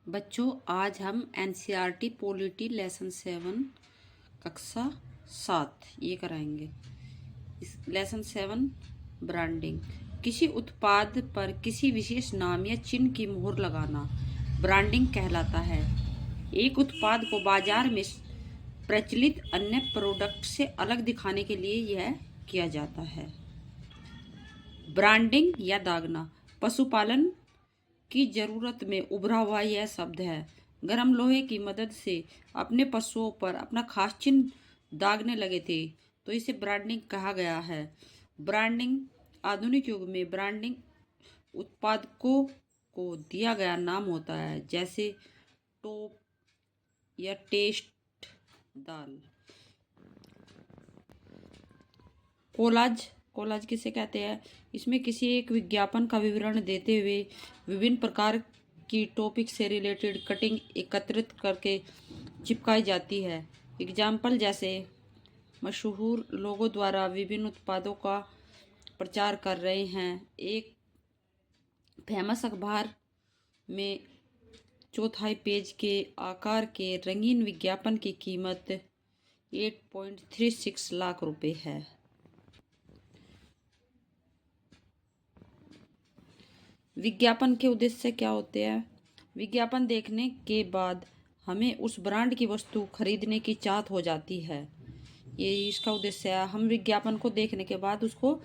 बच्चों, आज हम एनसीईआरटी पॉलिटी लेसन 7 कक्षा 7 ये कराएंगे। इस लेसन 7 ब्रांडिंग। किसी उत्पाद पर किसी विशेष नाम या चिन्ह की मोहर लगाना ब्रांडिंग कहलाता है। एक उत्पाद को बाजार में प्रचलित अन्य प्रोडक्ट से अलग दिखाने के लिए यह किया जाता है। ब्रांडिंग या दागना। पशुपालन की जरूरत में उभरा हुआ यह शब्द है। गर्म लोहे की मदद से अपने पशुओं पर अपना खास चिन्ह दागने लगे थे तो इसे ब्रांडिंग कहा गया है। ब्रांडिंग आधुनिक युग में ब्रांडिंग उत्पादकों को दिया गया नाम होता है, जैसे टॉप या टेस्ट दाल। कोलाज कोलाज किसे कहते हैं? इसमें किसी एक विज्ञापन का विवरण देते हुए विभिन्न प्रकार की टॉपिक से रिलेटेड कटिंग एकत्रित करके चिपकाई जाती है। एग्जाम्पल जैसे मशहूर लोगों द्वारा विभिन्न उत्पादों का प्रचार कर रहे हैं। एक फेमस अखबार में चौथाई पेज के आकार के रंगीन विज्ञापन की कीमत 8.36 लाख रुपए है। विज्ञापन के उद्देश्य क्या होते हैं? विज्ञापन देखने के बाद हमें उस ब्रांड की वस्तु खरीदने की चाहत हो जाती है। ये इसका उद्देश्य है। हम विज्ञापन को देखने के बाद उसको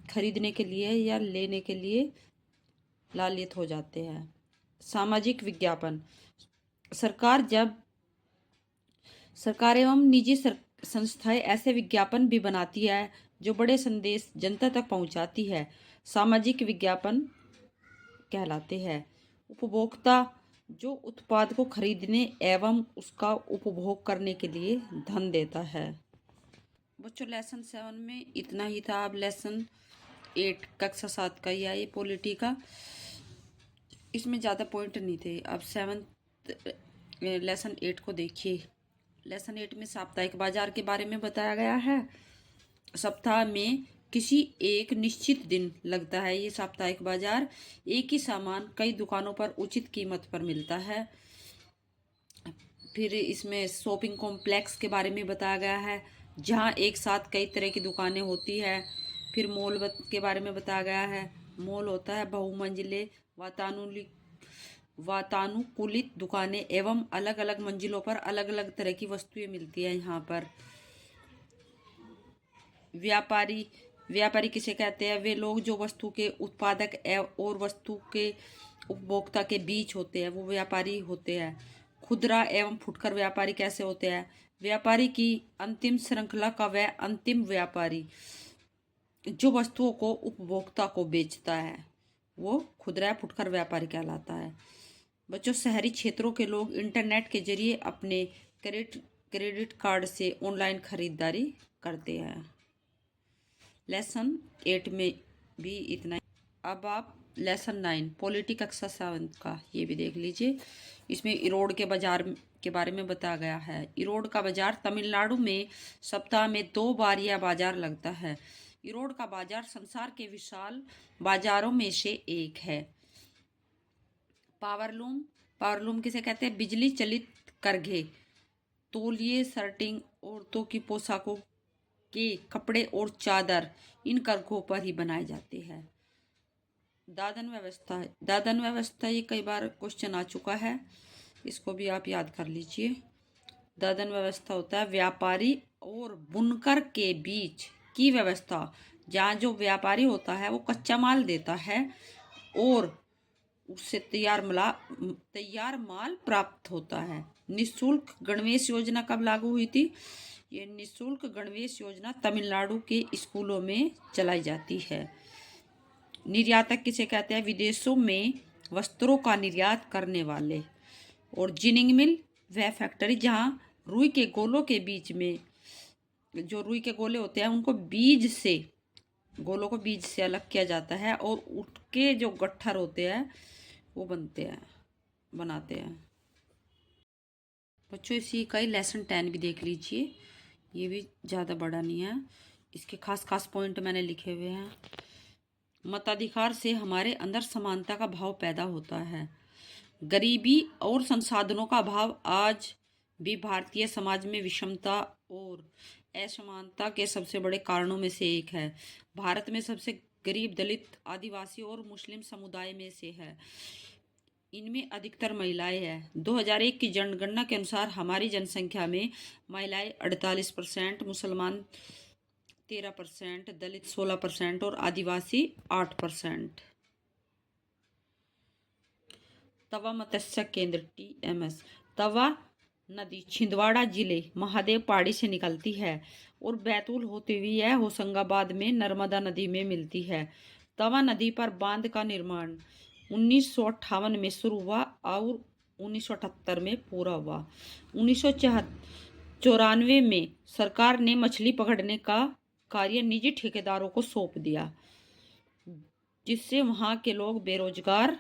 खरीदने के लिए या लेने के लिए लालित हो जाते हैं। सामाजिक विज्ञापन। सरकार एवं निजी संस्थाएं ऐसे विज्ञापन भी बनाती है जो बड़े संदेश जनता तक पहुंचाती है। सामाजिक विज्ञापन कहलाते हैं। उपभोक्ता जो उत्पाद को खरीदने एवं उसका उपभोग करने के लिए धन देता है। बच्चों, लेसन 7 में इतना ही था। अब लेसन 8 कक्षा 7 का या ये पॉलिटी का, इसमें ज़्यादा पॉइंट नहीं थे। अब लेसन 8 को देखिए। लेसन 8 में साप्ताहिक बाजार के बारे में बताया गया है। सप्ताह में किसी एक निश्चित दिन लगता है ये साप्ताहिक बाजार। एक ही सामान कई दुकानों पर उचित कीमत पर मिलता है। फिर इसमें शॉपिंग कॉम्प्लेक्स के बारे में बताया गया है, जहाँ एक साथ कई तरह की दुकानें होती है। फिर मॉल के बारे में बताया गया है। मॉल होता है बहुमंजिले वातानुकूलित दुकानें एवं अलग अलग मंजिलों पर अलग अलग तरह की वस्तुएं मिलती है यहाँ पर। व्यापारी किसे कहते हैं? वे लोग जो वस्तु के उत्पादक और वस्तु के उपभोक्ता के बीच होते हैं, वो व्यापारी होते हैं। खुदरा एवं फुटकर व्यापारी कैसे होते हैं? व्यापारी की अंतिम श्रृंखला का वह अंतिम व्यापारी जो वस्तुओं को उपभोक्ता को बेचता है, वो खुदरा या फुटकर व्यापारी कहलाता है। बच्चों, शहरी क्षेत्रों के लोग इंटरनेट के जरिए अपने क्रेडिट कार्ड से ऑनलाइन खरीदारी करते हैं। लेसन 8 में भी इतना। अब आप लेसन 9 पॉलिटी कक्षा 7 का ये भी देख लीजिए। इसमें इरोड के बाजार के बारे में बताया गया है। इरोड का बाजार तमिलनाडु में सप्ताह में 2 बार यह बाजार लगता है। इरोड का बाजार संसार के विशाल बाजारों में से एक है। पावरलूम किसे कहते हैं? बिजली चलित करघे, तौलिए, सर्टिंग, औरतों की पोशाकों के कपड़े और चादर इन करघों पर ही बनाए जाते हैं। दादन व्यवस्था ये कई बार क्वेश्चन आ चुका है, इसको भी आप याद कर लीजिए। दादन व्यवस्था होता है व्यापारी और बुनकर के बीच की व्यवस्था, जहाँ जो व्यापारी होता है वो कच्चा माल देता है और उससे तैयार माल प्राप्त होता है। निःशुल्क गणवेश योजना कब लागू हुई थी? ये निःशुल्क गणवेश योजना तमिलनाडु के स्कूलों में चलाई जाती है। निर्यातक किसे कहते हैं? विदेशों में वस्त्रों का निर्यात करने वाले। और जिनिंग मिल वह फैक्ट्री जहाँ रुई के गोलों के बीच में, जो रुई के गोले होते हैं उनको गोलों को बीज से अलग किया जाता है और उसके जो गट्ठर होते हैं वो बनाते हैं। बच्चों, इसी का ही लेसन 10 भी देख लीजिए। ये भी ज़्यादा बड़ा नहीं है, इसके खास पॉइंट मैंने लिखे हुए हैं। मताधिकार से हमारे अंदर समानता का भाव पैदा होता है। गरीबी और संसाधनों का अभाव आज भी भारतीय समाज में विषमता और असमानता के सबसे बड़े कारणों में से एक है। भारत में सबसे गरीब दलित, आदिवासी और मुस्लिम समुदाय में से है। इनमें अधिकतर महिलाएं हैं। 2001 की जनगणना के अनुसार हमारी जनसंख्या में महिलाएं 48%, मुसलमान 13%, दलित 16% और आदिवासी 8%। तवा मत्स्य केंद्र TMS। तवा नदी छिंदवाड़ा जिले महादेव पहाड़ी से निकलती है और बैतूल होते हुए यह होशंगाबाद में नर्मदा नदी में मिलती है। तवा नदी पर बांध का निर्माण 1958 में शुरू हुआ और 1978 में पूरा हुआ। 1994 में सरकार ने मछली पकड़ने का कार्य निजी ठेकेदारों को सौंप दिया, जिससे वहां के लोग बेरोजगार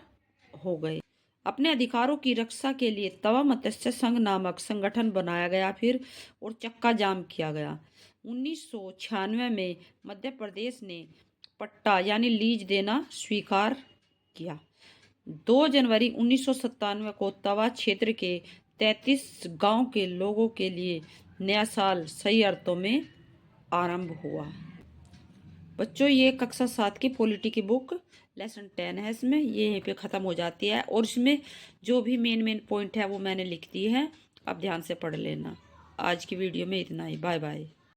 हो गए। अपने अधिकारों की रक्षा के लिए तवा मत्स्य संघ नामक संगठन बनाया गया फिर और चक्का जाम किया गया। 1996 में मध्य प्रदेश ने पट्टा यानी लीज देना स्वीकार किया। 2 जनवरी 1997 को तवा क्षेत्र के 33 गांव के लोगों के लिए नया साल सही अर्थों में आरंभ हुआ। बच्चों, ये कक्षा 7 की पॉलिटी की बुक लेसन 10 है। इसमें ये यहीं पे ख़त्म हो जाती है और इसमें जो भी मेन पॉइंट है वो मैंने लिख दी है, आप ध्यान से पढ़ लेना। आज की वीडियो में इतना ही। Bye bye.